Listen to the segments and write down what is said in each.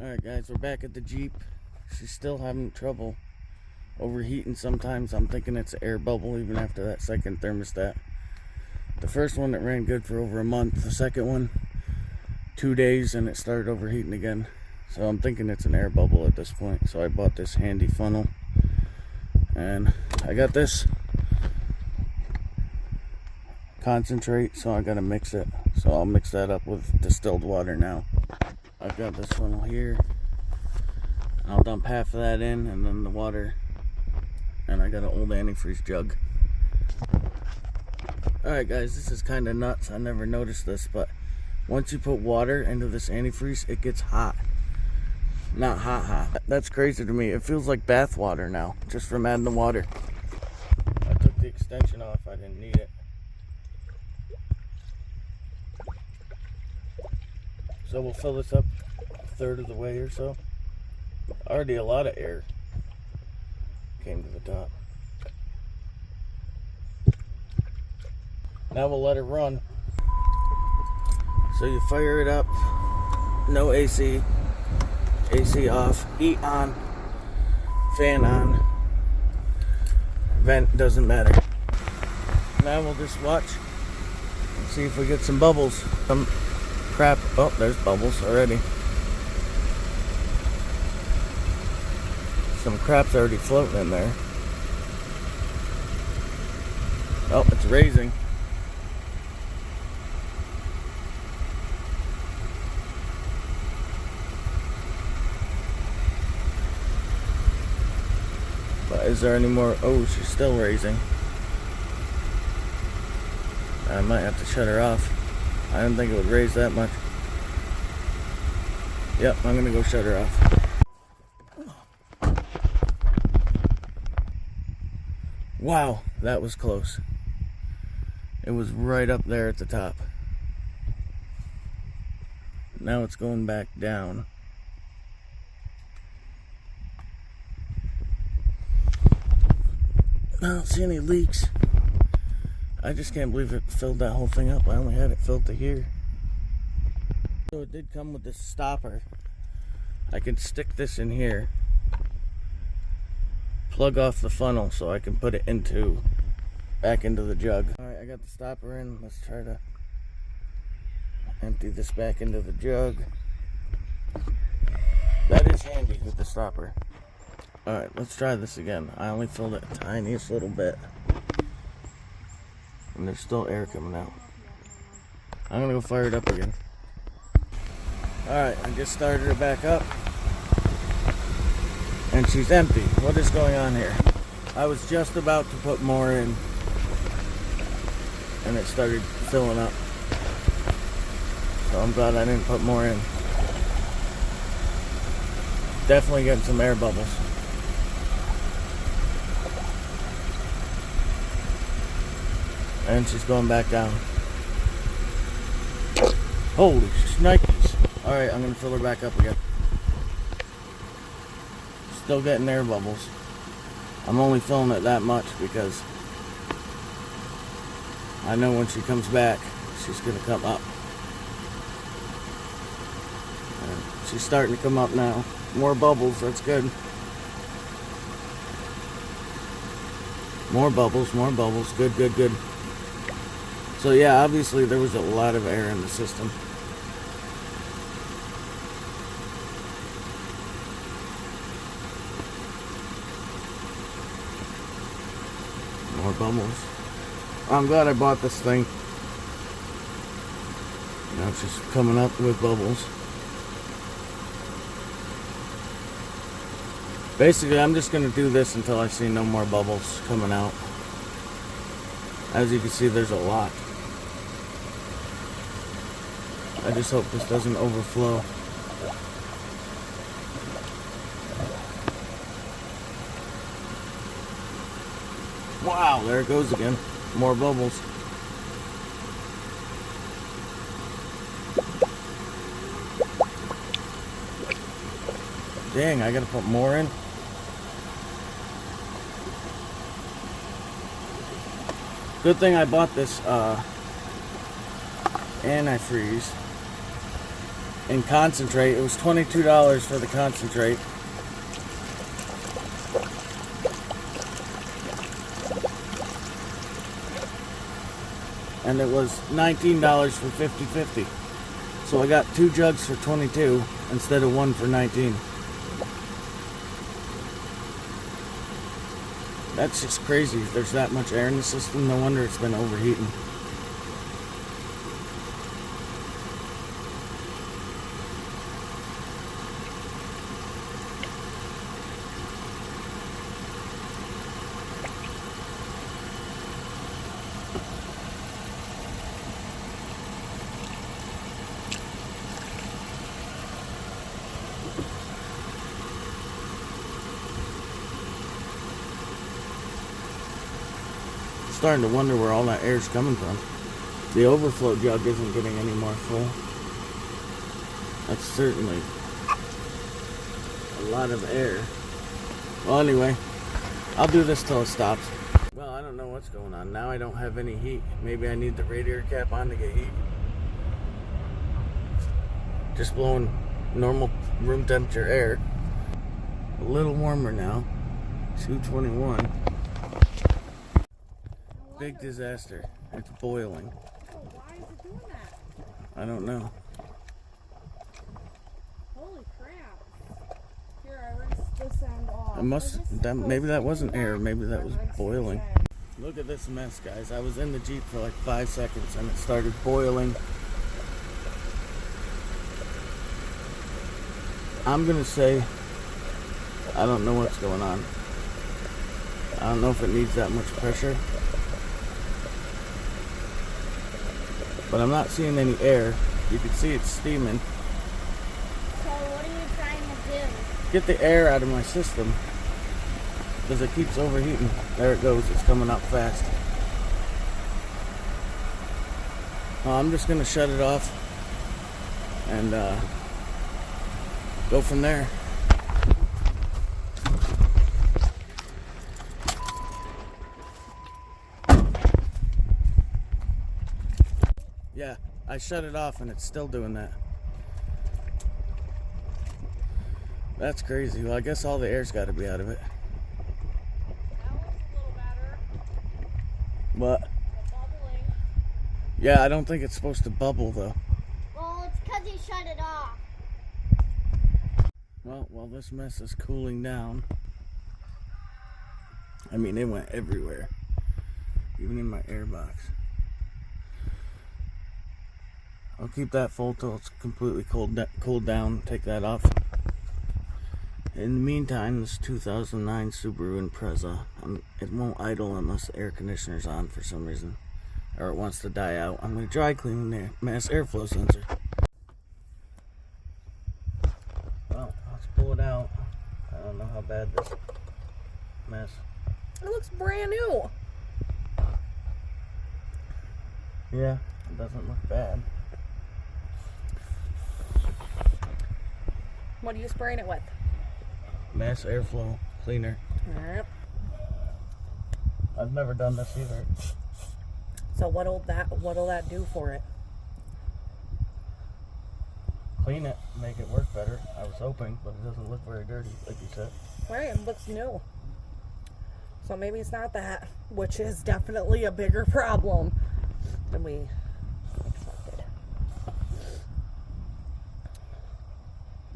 Alright guys, we're back at the Jeep. She's still having trouble overheating sometimes. I'm thinking it's an air bubble even after that second thermostat. The first one, it ran good for over a month. The second one, 2 days, and it started overheating again. So I'm thinking it's an air bubble at this point. So I bought this handy funnel. And I got this concentrate, so I gotta mix it. So I'll mix that up with distilled water now. I've got this funnel here. I'll dump half of that in and then the water. And I got an old antifreeze jug. Alright guys, this is kind of nuts. I never noticed this, but once you put water into this antifreeze, it gets hot. Not hot. That's crazy to me. It feels like bath water now, just from adding the water. I took the extension off. I didn't need it. So we'll fill this up a third of the way or so. Already a lot of air came to the top. Now we'll let it run. So you fire it up, no AC, AC off, heat on, fan on, vent doesn't matter. Now we'll just watch and see if we get some bubbles. Some crap. Oh, there's bubbles already. Some crap's already floating in there. Oh, it's raising. But is there any more? Oh, she's still raising. I might have to shut her off. I didn't think it would raise that much. Yep, I'm gonna go shut her off. Wow, that was close. It was right up there at the top. Now it's going back down. I don't see any leaks. I just can't believe it filled that whole thing up. I only had it filled to here. So it did come with this stopper. I can stick this in here, plug off the funnel so I can put it back into the jug. Alright, I got the stopper in. Let's try to empty this back into the jug. That is handy with the stopper. Alright, let's try this again. I only filled it a tiniest little bit. And there's still air coming out. I'm gonna go fire it up again. Alright, I just started her back up. And she's empty. What is going on here? I was just about to put more in. And it started filling up. So I'm glad I didn't put more in. Definitely getting some air bubbles. And she's going back down. Holy shnikes. Alright, I'm going to fill her back up again. Still getting air bubbles. I'm only filling it that much because I know when she comes back, she's going to come up. And she's starting to come up now. More bubbles, that's good. More bubbles, good, good, good. So yeah, obviously there was a lot of air in the system. More bubbles. I'm glad I bought this thing. Now it's just coming up with bubbles. Basically, I'm just going to do this until I see no more bubbles coming out. As you can see, there's a lot. I just hope this doesn't overflow. Wow, there it goes again. More bubbles. Dang, I gotta put more in. Good thing I bought this antifreeze in concentrate. It was $22 for the concentrate. And it was $19 for 50/50. So I got 2 jugs for $22 instead of 1 for $19. That's just crazy. If there's that much air in the system, no wonder it's been overheating. Starting to wonder where all that air is coming from. The overflow jug isn't getting any more full. That's certainly a lot of air. Well, anyway, I'll do this till it stops. Well, I don't know what's going on. Now I don't have any heat. Maybe I need the radiator cap on to get heat. Just blowing normal room temperature air. A little warmer now. 221. Big disaster. It's boiling. Oh, why is it doing that? I don't know. Holy crap. Here, I rinsed this end off. It must, maybe that wasn't air. Maybe that was boiling. Look at this mess, guys. I was in the Jeep for like 5 seconds and it started boiling. I'm gonna say I don't know what's going on. I don't know if it needs that much pressure. But I'm not seeing any air. You can see it's steaming. So what are you trying to do? Get the air out of my system. Because it keeps overheating. There it goes. It's coming up fast. I'm just going to shut it off. And go from there. Yeah, I shut it off and it's still doing that. That's crazy. Well, I guess all the air's got to be out of it. That looks a little better. What? The bubbling. Yeah, I don't think it's supposed to bubble though. Well, it's because you shut it off. Well, while this mess is cooling down, I mean, it went everywhere, even in my air box. I'll keep that full till it's completely cooled down. Take that off. In the meantime, this 2009 Subaru Impreza, it won't idle unless the air conditioner's on for some reason, or it wants to die out. I'm going to dry clean the mass airflow sensor. Well, let's pull it out. I don't know how bad this mess. It looks brand new. Yeah, it doesn't look bad. What are you spraying it with? Mass airflow cleaner. Alright. I've never done this either. So what'll that do for it? Clean it, make it work better. I was hoping, but it doesn't look very dirty, like you said. Right, it looks new. So maybe it's not that, which is definitely a bigger problem than we expected.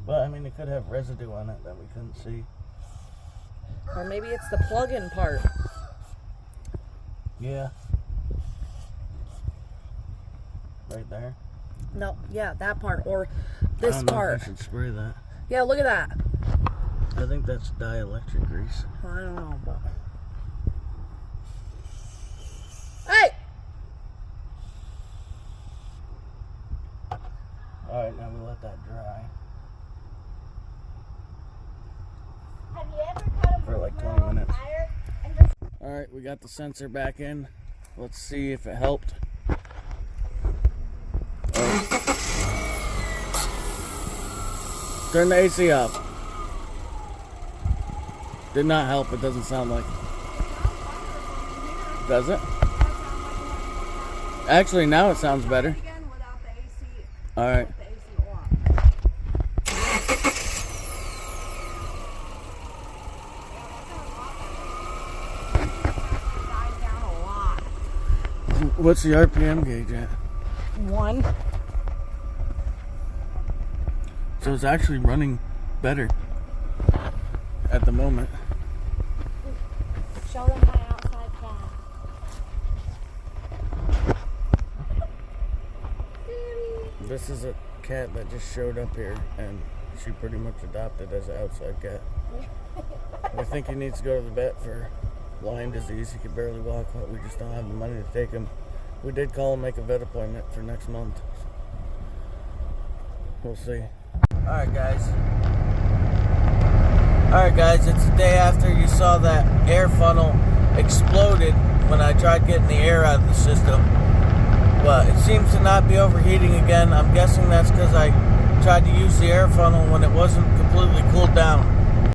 But I mean, it could have residue on it that we couldn't see. Or maybe it's the plug-in part. Yeah. Right there. No, yeah, that part. Or this I don't know part. if I should spray that. Yeah, look at that. I think that's dielectric grease. I don't know, but... Hey! Alright, now we let that dry. Have you ever cut a For like 20 marshmallow on minutes. fire and just Alright, we got the sensor back in. Let's see if it helped. Turn the AC off. Did not help. It doesn't sound like. Does it? Actually, now it sounds better. Again without the AC. All right. The AC on. What's the RPM gauge at? 1. So it's actually running better at the moment. Show them my outside cat. This is a cat that just showed up here, and she pretty much adopted as an outside cat. I think he needs to go to the vet for Lyme disease. He could barely walk, but we just don't have the money to take him. We did call and make a vet appointment for next month. We'll see. Alright guys, it's the day after you saw that air funnel exploded when I tried getting the air out of the system. But it seems to not be overheating again. I'm guessing that's because I tried to use the air funnel when it wasn't completely cooled down.